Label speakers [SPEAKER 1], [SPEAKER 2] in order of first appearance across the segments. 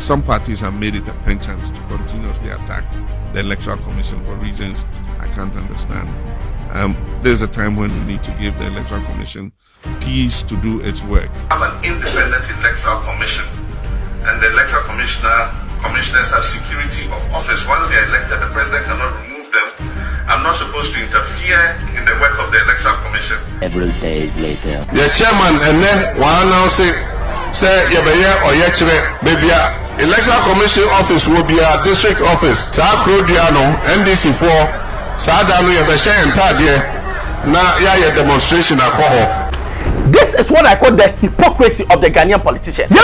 [SPEAKER 1] Some parties have made it a penchant to continuously attack the Electoral Commission for reasons I can't understand. There's a time when we need to give the Electoral Commission peace to do its work. We have an independent Electoral Commission, and the Electoral Commissioners have security of office. Once they are elected, the president cannot remove them. I'm not supposed to interfere in the work of the Electoral Commission.
[SPEAKER 2] Several days later.
[SPEAKER 3] The chairman and then one now say or maybe Electoral Commission office will be a district office. Sa Krodiano, NDC4, Sadano Yabasha and Tadia, na ya demonstration at
[SPEAKER 4] This is what I call the hypocrisy of the Ghanaian politician. The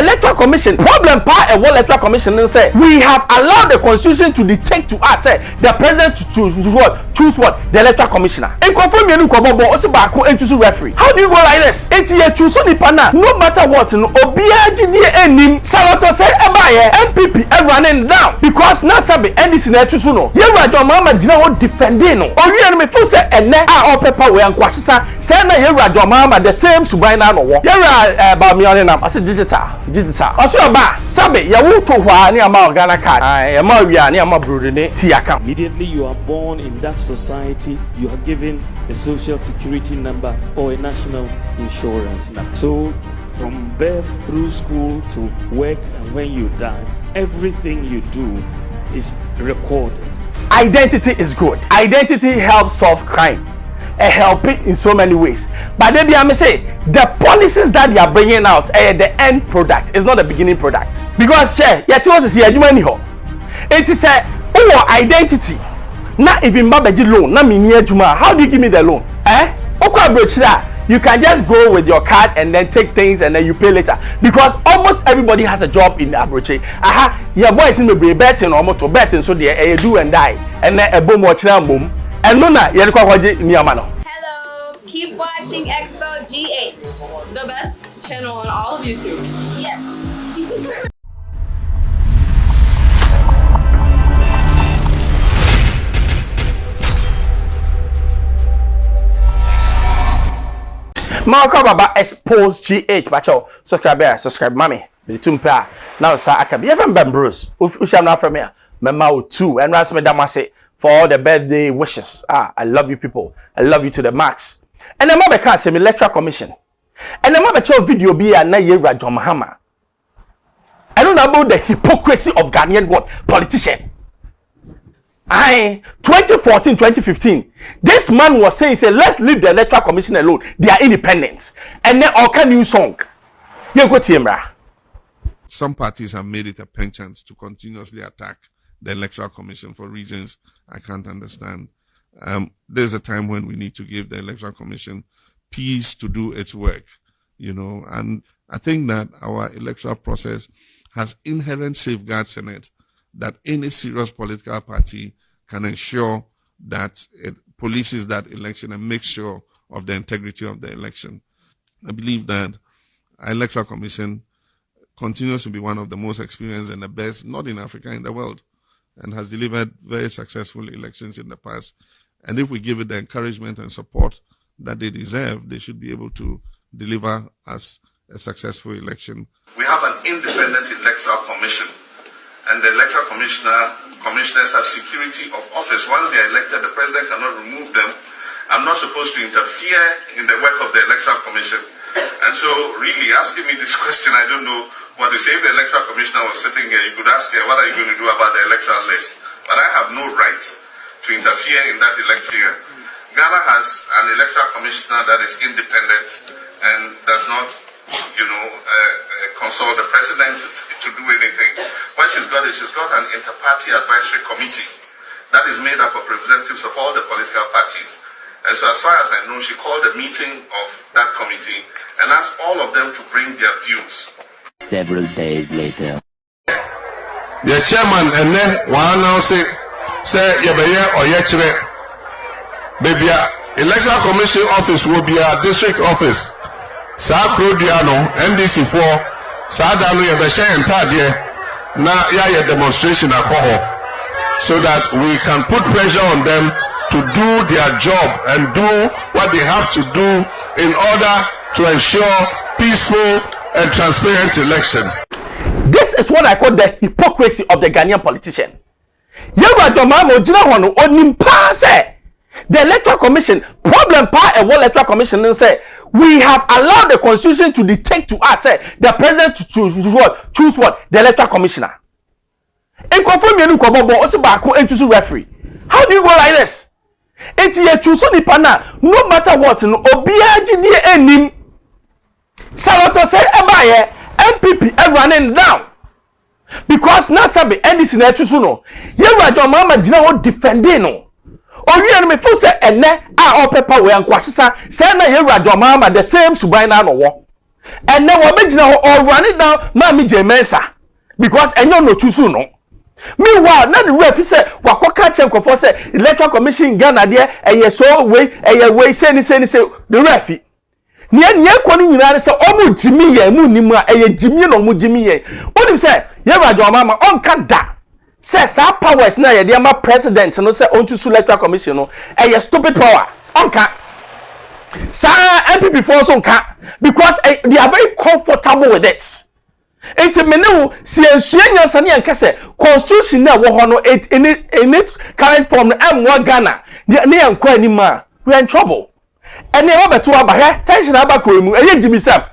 [SPEAKER 4] Electoral Commission problem Electoral Commission say we have allowed the constitution to dictate to us the president to choose what the Electoral Commissioner. And confirm you choose referee. How do you go like this? Choose no matter what Charlotte say MPP running down because now sabi NDC na choose no. Defending no. Paper and kwasisa say na yewura domama the same subaina no wo yewura ba mi on nam ase digital ose oba sabe ya wuto hwa ne ama Ghana card ya ma wi ani ama brode ti aka.
[SPEAKER 5] Immediately you are born in that society, you are given a social security number or a national insurance number. So from birth through school to work and when you die, everything you do is recorded.
[SPEAKER 4] Identity is good. Identity helps solve crime. Helping in so many ways, but then I may say the policies that they are bringing out the end product is not the beginning product, because yet was here it is a identity not even babaji loan na juma. How do you give me the loan? You can just go with your card and then take things and then you pay later, because almost everybody has a job in Abroche. Your boys in the betting or motor betting, so they do and die and then a boom watch boom. Hello,
[SPEAKER 6] keep watching Xposed GH, the best channel on all of YouTube. Yes.
[SPEAKER 4] Marco Baba Xposed GH, bacho subscribe mommy. The tumpa now sir I can be even Bruce. Usham na from here. Mema 2 and ransom damase for all the birthday wishes. I love you people. I love you to the max. And the mother can't say me Electoral Commission. And the mother show video be a na yera John Mahama. I don't know about the hypocrisy of Ghanaian politician. 2014, 2015, this man was saying, let's leave the Electoral Commission alone. They are independent. And then all can new song. You go Timra.
[SPEAKER 1] Some parties have made it a penchant to continuously attack the Electoral Commission for reasons I can't understand. There's a time when we need to give the Electoral Commission peace to do its work, and I think that our electoral process has inherent safeguards in it that any serious political party can ensure that it polices that election and makes sure of the integrity of the election. I believe that our Electoral Commission continues to be one of the most experienced and the best, not in Africa, in the world, and has delivered very successful elections in the past. And if we give it the encouragement and support that they deserve, they should be able to deliver us a successful election.
[SPEAKER 7] We have an independent Electoral Commission, and the Electoral Commissioners have security of office. Once they are elected, the president cannot remove them. I'm not supposed to interfere in the work of the Electoral Commission. And so really asking me this question, I don't know what to say. If the Electoral Commissioner was sitting here, you could ask her, what are you going to do about the electoral list? But I have no right to interfere in that electoral. Ghana has an Electoral Commissioner that is independent and does not, consult the president to do anything. What she's got is she's got an inter-party advisory committee that is made up of representatives of all the political parties. And so as far as I know, she called a meeting of that committee and asked all of them to bring their views.
[SPEAKER 2] Several days later.
[SPEAKER 3] The chairman and then one now say or maybe Electoral Commission office will be a district office. Sa Krodiano, NDC4, Sadano Yabasha and Tadia, na ya demonstration at so that we can put pressure on them to do their job and do what they have to do in order to ensure peaceful and transparent elections.
[SPEAKER 4] This is what I call the hypocrisy of the Ghanaian politician. Yewa Jomama ojina hono onimpa say the electoral commission problem pa e electoral commission say we have allowed the constitution to dictate to us say the president to choose what the electoral commissioner. In confirm you ko bobo o se ba ko entusu referee. How do you go like this? Enti ye choose ni pana no matter what no obia gidie enim. Saloto say ebaye MPP running down. Because now sabi NDC na choose no. Yewa Jomama gina ho defending no. Owi en me fo say ene a opepa we ankwasesa say na Yewa Jomama the same suban na no wo. Ene wo be gina ho running down ma mi je mensa because enyo no choose no. Meanwhile, now the ref say wakoka chenko for say electoral commission in Ghana there so way say the ref nye kwani nyina say omu jimi ye mu nimu a jimi no mu jimi ye onim say Yewa Jomama onka da say sa powers na ye ma president no say on to electoral commission no stupid power onka sa MPP for so onka because they are very comfortable with it. Enti meneu si ensuanya sane anka se constitution na wo ho no in its current form no amwa Ghana ne yankwa anima we are in trouble. Ene ba beto aba he tension aba ko mu eye jibisam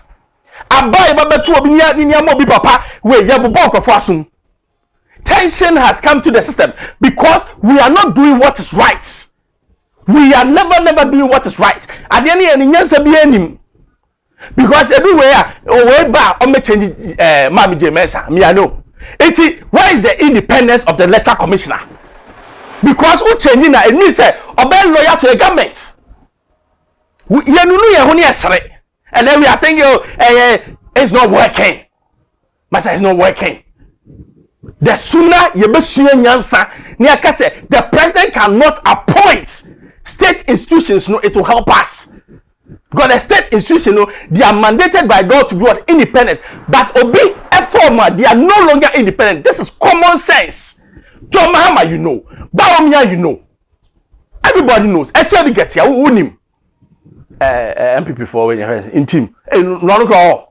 [SPEAKER 4] abai ba beto obi ni amo bi papa we ye bobo okofo asum. Tension has come to the system because we are not doing what is right. We are never doing what is right. Ade ne ye nyansa bi anim. Because everywhere, way back, on me change, Mami Jemesa, me I know. Where is the independence of the electoral commissioner? Because who changing that? It means obey loyal to the government. And then we are thinking, it's not working. Masa, it's not working. The sooner you be sure nyansa, the president cannot appoint state institutions. No, it will help us. Because the state institution, they are mandated by law to be what? Independent. But Obi, a former, they are no longer independent. This is common sense. John Mahama, you know. Bawumia, you know. Everybody knows. Actually, gets here. Who him? MPP for when you're in team. No, no,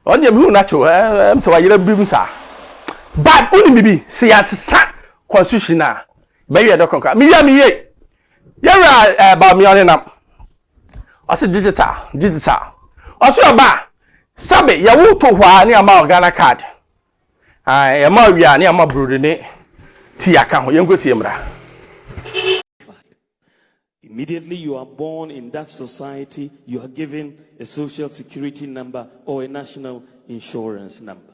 [SPEAKER 4] on your moon natural. I'm so I don't sir. But only maybe see as a constitutional. Maybe I don't conquer. Me, you're about me on and up. I said digital. Also ba sabe ya wuto hwa ni ama Ghana card. Ya ma wi ni ama brode ne ti aka ho yengo ti emra.
[SPEAKER 5] Immediately you are born in that society, you are given a social security number or a national insurance number.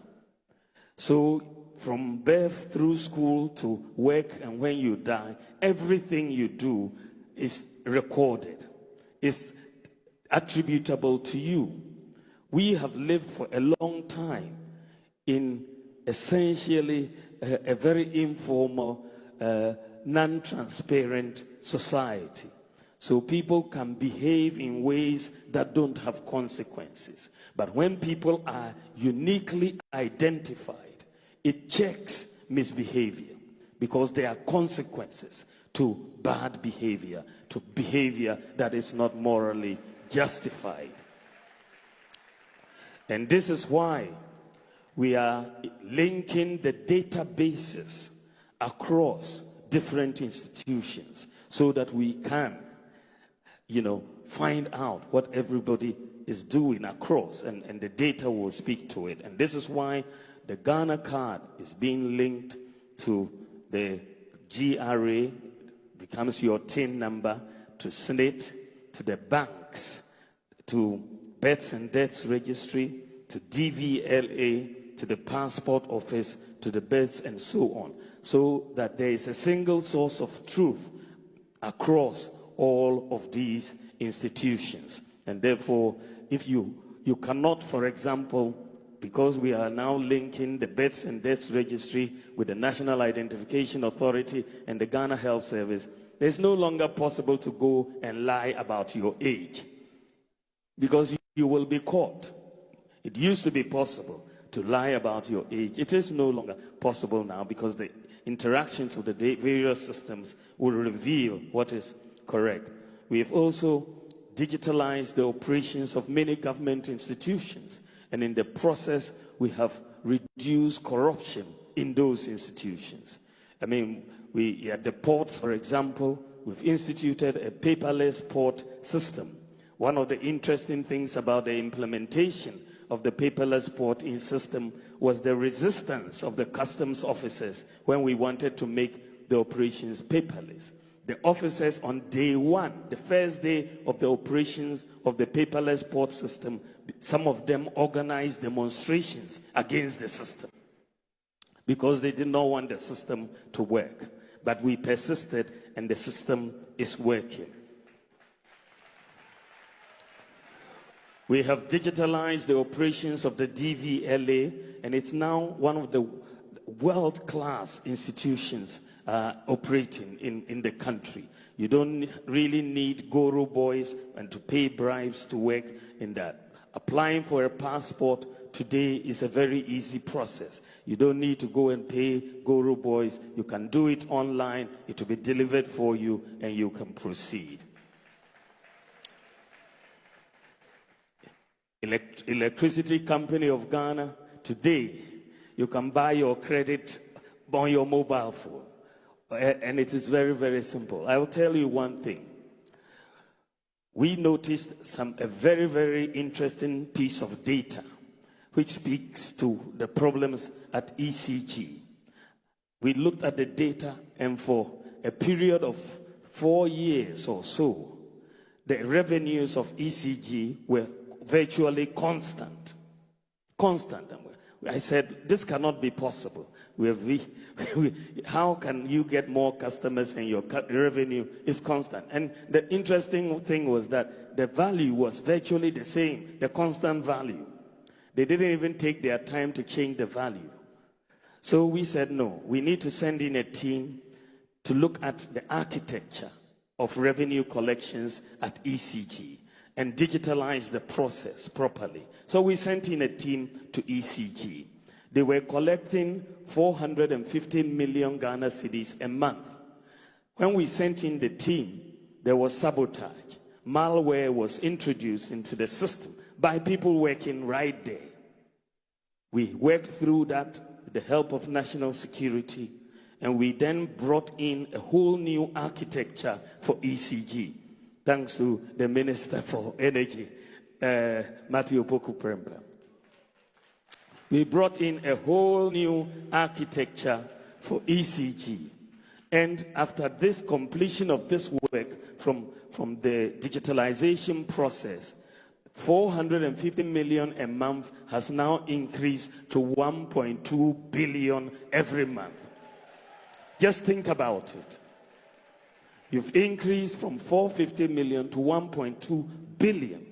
[SPEAKER 5] So from birth through school to work and when you die, everything you do is recorded. It's attributable to you. We have lived for a long time in essentially a very informal, non-transparent society. So people can behave in ways that don't have consequences. But when people are uniquely identified, it checks misbehavior because there are consequences to bad behavior, to behavior that is not morally justified. And this is why we are linking the databases across different institutions so that we can, find out what everybody is doing across, and the data will speak to it. And this is why the Ghana card is being linked to the GRA, becomes your TIN number, to SNIT, to the banks, to births and deaths registry, to DVLA, to the passport office, to the births and so on, so that there is a single source of truth across all of these institutions. And therefore, if you cannot, for example, because we are now linking the births and deaths registry with the National Identification Authority and the Ghana Health Service, it's no longer possible to go and lie about your age, because you will be caught. It used to be possible to lie about your age. It is no longer possible now because the interactions with the various systems will reveal what is correct. We have also digitalized the operations of many government institutions, And in the process, we have reduced corruption in those institutions. I mean, we at the ports, for example, we've instituted a paperless port system. One of the interesting things about the implementation of the paperless porting system was the resistance of the customs officers when we wanted to make the operations paperless. The officers on day one, the first day of the operations of the paperless port system, some of them organized demonstrations against the system because they did not want the system to work. But we persisted, and the system is working. We have digitalized the operations of the DVLA, and it's now one of the world-class institutions operating in the country. You don't really need guru boys and to pay bribes to work in that. Applying for a passport today is a very easy process. You don't need to go and pay guru boys. You can do it online. It will be delivered for you, and you can proceed. Electricity Company of Ghana, today you can buy your credit on your mobile phone. And it is very, very simple. I will tell you one thing. We noticed a very, very interesting piece of data which speaks to the problems at ECG. We looked at the data, and for a period of 4 years or so, the revenues of ECG were virtually constant. I said, this cannot be possible. How can you get more customers and your revenue is constant? And the interesting thing was that the value was virtually the same, the constant value. They didn't even take their time to change the value. So we said, no, we need to send in a team to look at the architecture of revenue collections at ECG and digitalize the process properly. So we sent in a team to ECG. They were collecting 450 million Ghana cedis a month. When we sent in the team, there was sabotage. Malware was introduced into the system by people working right there. We worked through that with the help of national security, and we then brought in a whole new architecture for ECG, thanks to the Minister for Energy, Matthew Opoku Prempeh. We brought in a whole new architecture for ECG. And after this completion of this work from the digitalization process, 450 million a month has now increased to 1.2 billion every month. Just think about it. You've increased from 450 million to 1.2 billion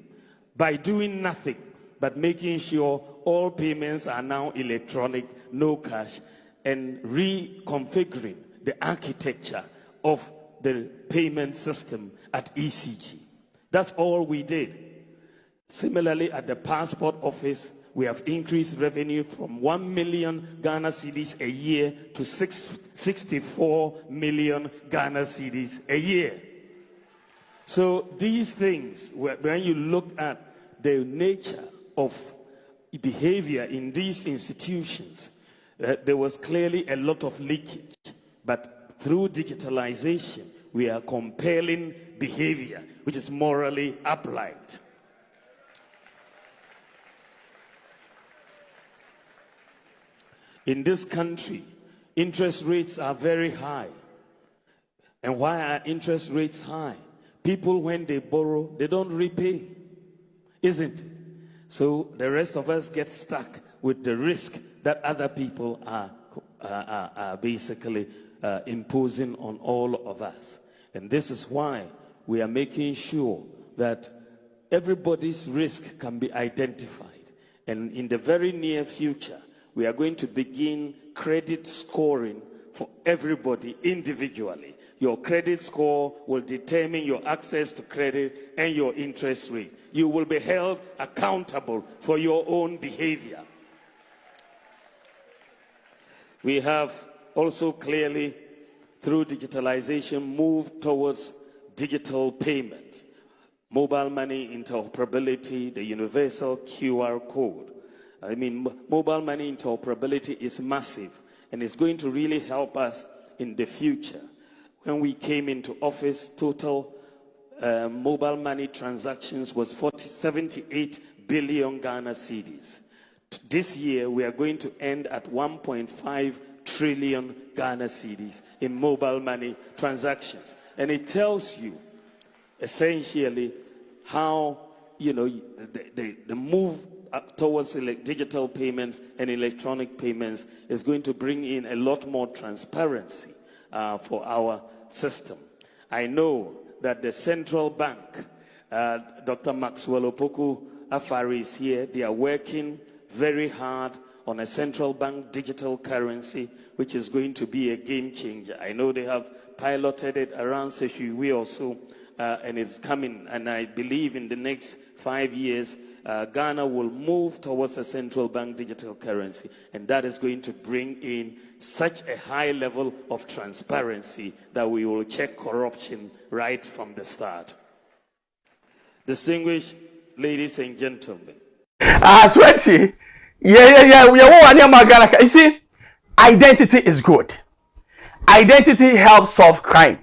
[SPEAKER 5] by doing nothing but making sure all payments are now electronic, no cash, and reconfiguring the architecture of the payment system at ECG. That's all we did. Similarly, at the passport office, we have increased revenue from 1 million Ghana cedis a year to 64 million Ghana cedis a year. So these things, when you look at the nature of behavior in these institutions, there was clearly a lot of leakage. But through digitalization, we are compelling behavior which is morally upright. In this country, interest rates are very high. And why are interest rates high? People, when they borrow, they don't repay, isn't it? So the rest of us get stuck with the risk that other people are basically imposing on all of us. And this is why we are making sure that everybody's risk can be identified. And in the very near future, we are going to begin credit scoring for everybody individually. Your credit score will determine your access to credit and your interest rate. You will be held accountable for your own behavior. We have also clearly, through digitalization, moved towards digital payments, mobile money interoperability, the universal QR code. I mean, mobile money interoperability is massive, and it's going to really help us in the future. When we came into office, total mobile money transactions was 78 billion Ghana cedis. This year, we are going to end at 1.5 trillion Ghana cedis in mobile money transactions. And it tells you, essentially, how, the move towards digital payments and electronic payments is going to bring in a lot more transparency for our system. I know that the central bank, Dr. Maxwell Opoku Afari is here. They are working very hard on a central bank digital currency, which is going to be a game changer. I know they have piloted it around Sehuiwi also, and it's coming. And I believe in the next 5 years, Ghana will move towards a central bank digital currency, and that is going to bring in such a high level of transparency that we will check corruption right from the start. Distinguished ladies and gentlemen.
[SPEAKER 4] Sweaty. Yeah. We are one Ghana. You see, identity is good. Identity helps solve crime.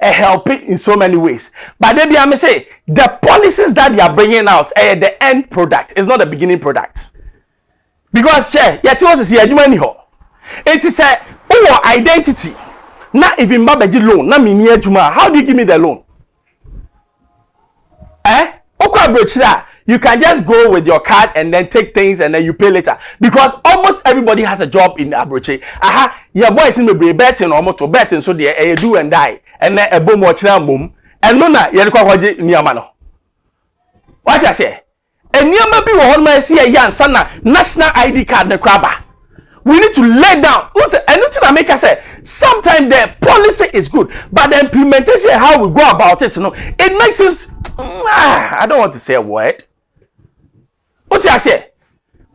[SPEAKER 4] Help it in so many ways. But then I may say the policies that they are bringing out the end product is not the beginning product. Because it is a identity. Not even babaji loan. Not me how do you give me the loan? You can just go with your card and then take things and then you pay later. Because almost everybody has a job in Abroche. Your boys in the betting or motor betting so they do and die. And then a boom watch mum. And Luna, Yanko Niamano. What I say? And Niama be one my see a young son, national ID card the crabber. We need to lay down. Anything I make I say, sometimes the policy is good, but the implementation, how we go about it, it makes us. I don't want to say a word. What I say?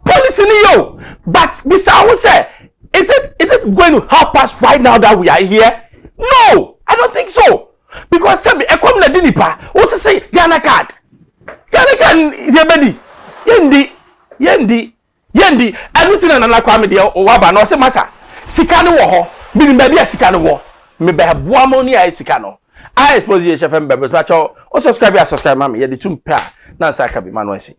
[SPEAKER 4] Policy yo, but this I will say, is it going to help us right now that we are here? No, I don't think so. Because some a come na dinipa, also say Ghana card is a body. Yendi. Anything na na kwame de o waba no se masa. Sika no wo ho, bi ni ba bia sika no wo. Me be boa mo ni ai sika no. I expose you chef mbebe to acho o subscribe mama ye de tum pa na sa ka bi manu asi.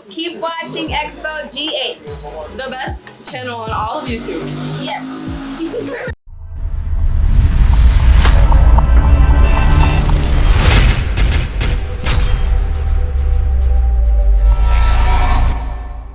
[SPEAKER 6] Keep watching Xposed GH, the best channel on all of YouTube. Yes.